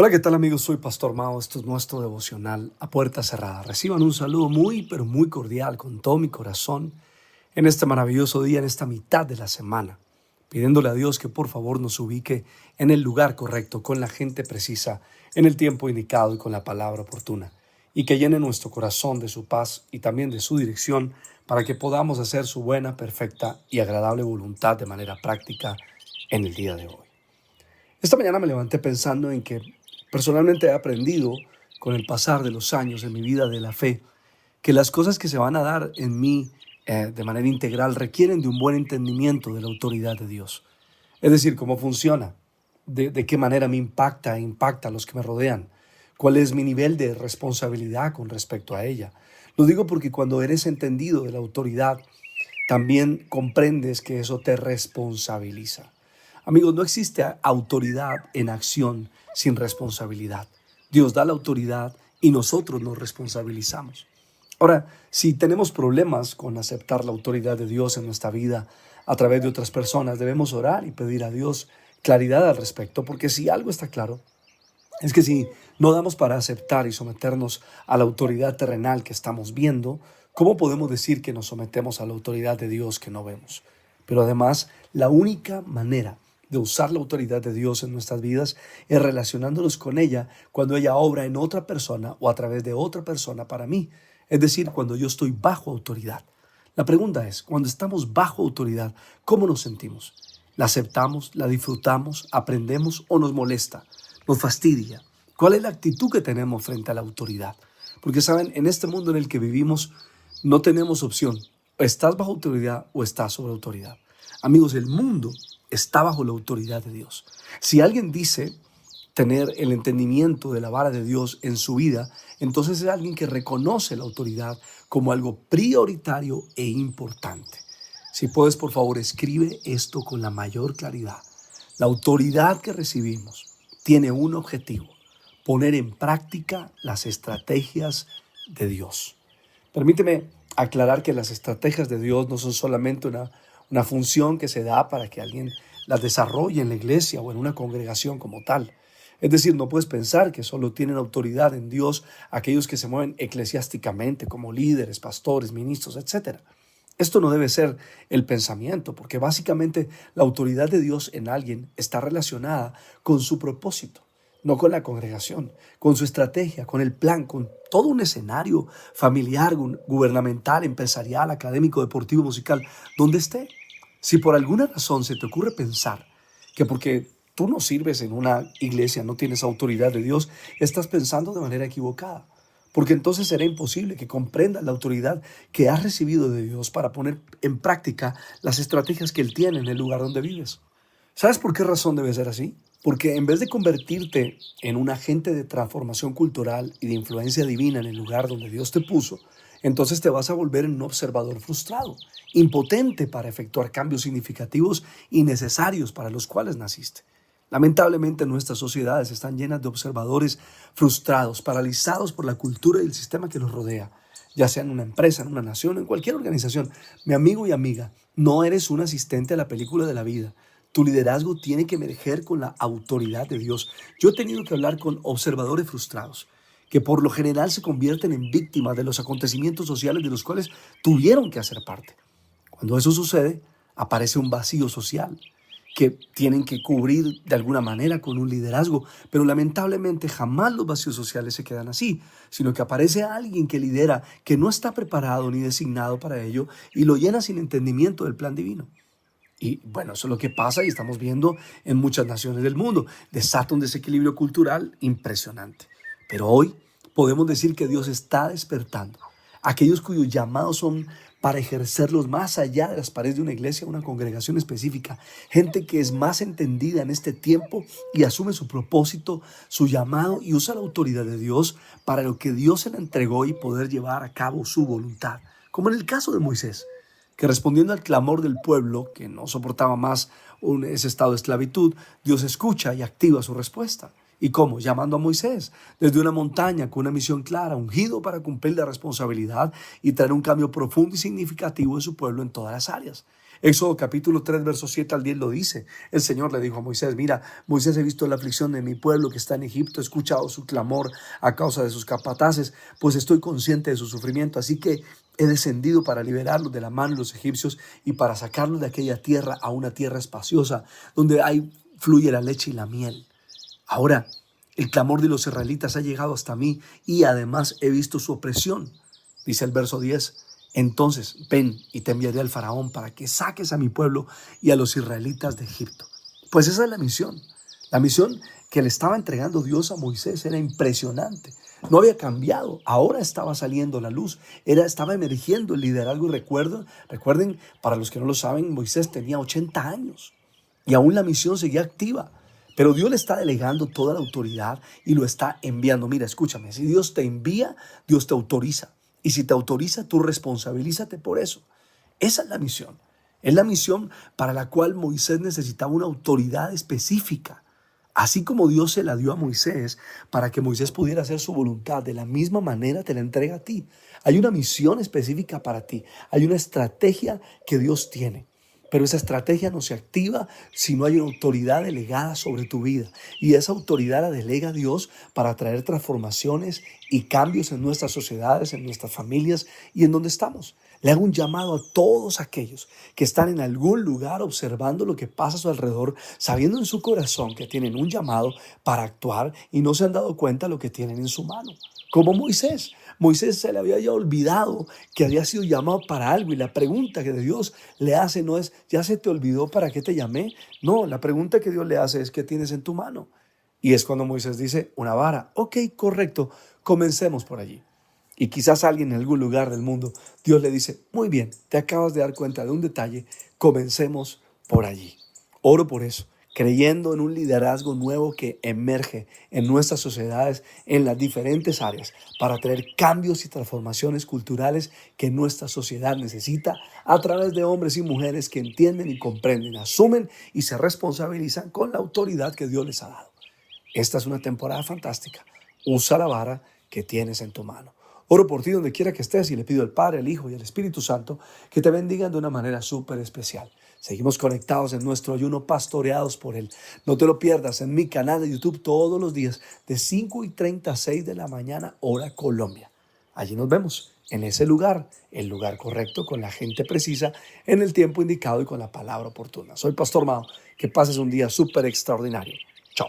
Hola, ¿qué tal amigos? Soy Pastor Mao. Esto es nuestro devocional a puerta cerrada. Reciban un saludo muy, pero muy cordial con todo mi corazón en este maravilloso día, en esta mitad de la semana, pidiéndole a Dios que por favor nos ubique en el lugar correcto, con la gente precisa, en el tiempo indicado y con la palabra oportuna, y que llene nuestro corazón de su paz y también de su dirección para que podamos hacer su buena, perfecta y agradable voluntad de manera práctica en el día de hoy. Esta mañana me levanté pensando en que personalmente he aprendido con el pasar de los años en mi vida de la fe que las cosas que se van a dar en mí de manera integral requieren de un buen entendimiento de la autoridad de Dios. Es decir, cómo funciona, de qué manera me impacta e impacta a los que me rodean, cuál es mi nivel de responsabilidad con respecto a ella. Lo digo porque cuando eres entendido de la autoridad, también comprendes que eso te responsabiliza. Amigos, no existe autoridad en acción sin responsabilidad. Dios da la autoridad y nosotros nos responsabilizamos. Ahora, si tenemos problemas con aceptar la autoridad de Dios en nuestra vida a través de otras personas, debemos orar y pedir a Dios claridad al respecto, porque si algo está claro, es que si no damos para aceptar y someternos a la autoridad terrenal que estamos viendo, ¿cómo podemos decir que nos sometemos a la autoridad de Dios que no vemos? Pero además, la única manera de usar la autoridad de Dios en nuestras vidas es relacionándonos con ella cuando ella obra en otra persona o a través de otra persona para mí. Es decir, cuando yo estoy bajo autoridad. La pregunta es, cuando estamos bajo autoridad, ¿cómo nos sentimos? ¿La aceptamos, la disfrutamos, aprendemos o nos molesta? ¿Nos fastidia? ¿Cuál es la actitud que tenemos frente a la autoridad? Porque saben, en este mundo en el que vivimos no tenemos opción. O estás bajo autoridad o estás sobre autoridad. Amigos, el mundo está bajo la autoridad de Dios. Si alguien dice tener el entendimiento de la vara de Dios en su vida, entonces es alguien que reconoce la autoridad como algo prioritario e importante. Si puedes, por favor, escribe esto con la mayor claridad. La autoridad que recibimos tiene un objetivo: poner en práctica las estrategias de Dios. Permíteme aclarar que las estrategias de Dios no son solamente una función que se da para que alguien las desarrolle en la iglesia o en una congregación como tal. Es decir, no puedes pensar que solo tienen autoridad en Dios aquellos que se mueven eclesiásticamente como líderes, pastores, ministros, etc. Esto no debe ser el pensamiento, porque básicamente la autoridad de Dios en alguien está relacionada con su propósito, no con la congregación, con su estrategia, con el plan, con todo un escenario familiar, gubernamental, empresarial, académico, deportivo, musical, donde esté. Si por alguna razón se te ocurre pensar que porque tú no sirves en una iglesia, no tienes autoridad de Dios, estás pensando de manera equivocada. Porque entonces será imposible que comprendas la autoridad que has recibido de Dios para poner en práctica las estrategias que Él tiene en el lugar donde vives. ¿Sabes por qué razón debe ser así? Porque en vez de convertirte en un agente de transformación cultural y de influencia divina en el lugar donde Dios te puso, entonces te vas a volver en un observador frustrado, impotente para efectuar cambios significativos y necesarios para los cuales naciste. Lamentablemente nuestras sociedades están llenas de observadores frustrados, paralizados por la cultura y el sistema que los rodea, ya sea en una empresa, en una nación, en cualquier organización. Mi amigo y amiga, no eres un asistente a la película de la vida. Tu liderazgo tiene que emerger con la autoridad de Dios. Yo he tenido que hablar con observadores frustrados, que por lo general se convierten en víctimas de los acontecimientos sociales de los cuales tuvieron que hacer parte. Cuando eso sucede, aparece un vacío social que tienen que cubrir de alguna manera con un liderazgo, pero lamentablemente jamás los vacíos sociales se quedan así, sino que aparece alguien que lidera, que no está preparado ni designado para ello y lo llena sin entendimiento del plan divino. Y bueno, eso es lo que pasa y estamos viendo en muchas naciones del mundo. Desata un desequilibrio cultural impresionante. Pero hoy podemos decir que Dios está despertando a aquellos cuyos llamados son para ejercerlos más allá de las paredes de una iglesia o una congregación específica. Gente que es más entendida en este tiempo y asume su propósito, su llamado y usa la autoridad de Dios para lo que Dios se le entregó y poder llevar a cabo su voluntad. Como en el caso de Moisés, que respondiendo al clamor del pueblo, que no soportaba más ese estado de esclavitud, Dios escucha y activa su respuesta. ¿Y cómo? Llamando a Moisés desde una montaña con una misión clara, ungido para cumplir la responsabilidad y traer un cambio profundo y significativo en su pueblo en todas las áreas. Éxodo capítulo 3, verso 7 al 10 lo dice. El Señor le dijo a Moisés, mira, Moisés, he visto la aflicción de mi pueblo que está en Egipto, he escuchado su clamor a causa de sus capataces, pues estoy consciente de su sufrimiento, así que he descendido para liberarlos de la mano de los egipcios y para sacarlos de aquella tierra a una tierra espaciosa, donde fluye la leche y la miel. Ahora, el clamor de los israelitas ha llegado hasta mí y además he visto su opresión. Dice el verso 10. Entonces, ven y te enviaré al faraón para que saques a mi pueblo y a los israelitas de Egipto. Pues esa es la misión. La misión que le estaba entregando Dios a Moisés era impresionante. No había cambiado, ahora estaba saliendo la luz, estaba emergiendo el liderazgo. Y recuerden, para los que no lo saben, Moisés tenía 80 años y aún la misión seguía activa. Pero Dios le está delegando toda la autoridad y lo está enviando. Mira, escúchame, si Dios te envía, Dios te autoriza. Y si te autoriza, tú responsabilízate por eso. Esa es la misión. Es la misión para la cual Moisés necesitaba una autoridad específica. Así como Dios se la dio a Moisés para que Moisés pudiera hacer su voluntad, de la misma manera te la entrega a ti. Hay una misión específica para ti. Hay una estrategia que Dios tiene. Pero esa estrategia no se activa si no hay una autoridad delegada sobre tu vida. Y esa autoridad la delega Dios para traer transformaciones y cambios en nuestras sociedades, en nuestras familias y en donde estamos. Le hago un llamado a todos aquellos que están en algún lugar observando lo que pasa a su alrededor, sabiendo en su corazón que tienen un llamado para actuar y no se han dado cuenta de lo que tienen en su mano. Como Moisés. Moisés se le había ya olvidado que había sido llamado para algo y la pregunta que Dios le hace no es, ¿ya se te olvidó para qué te llamé? No, la pregunta que Dios le hace es, ¿qué tienes en tu mano? Y es cuando Moisés dice, una vara. Ok, correcto, comencemos por allí. Y quizás alguien en algún lugar del mundo, Dios le dice, muy bien, te acabas de dar cuenta de un detalle, comencemos por allí. Oro por eso, creyendo en un liderazgo nuevo que emerge en nuestras sociedades, en las diferentes áreas, para traer cambios y transformaciones culturales que nuestra sociedad necesita a través de hombres y mujeres que entienden y comprenden, asumen y se responsabilizan con la autoridad que Dios les ha dado. Esta es una temporada fantástica. Usa la vara que tienes en tu mano. Oro por ti donde quiera que estés y le pido al Padre, al Hijo y al Espíritu Santo que te bendigan de una manera súper especial. Seguimos conectados en nuestro ayuno, pastoreados por Él. No te lo pierdas en mi canal de YouTube todos los días de 5:30 a 6 de la mañana, hora Colombia. Allí nos vemos, en ese lugar, el lugar correcto, con la gente precisa, en el tiempo indicado y con la palabra oportuna. Soy Pastor Mao. Que pases un día súper extraordinario. Chao.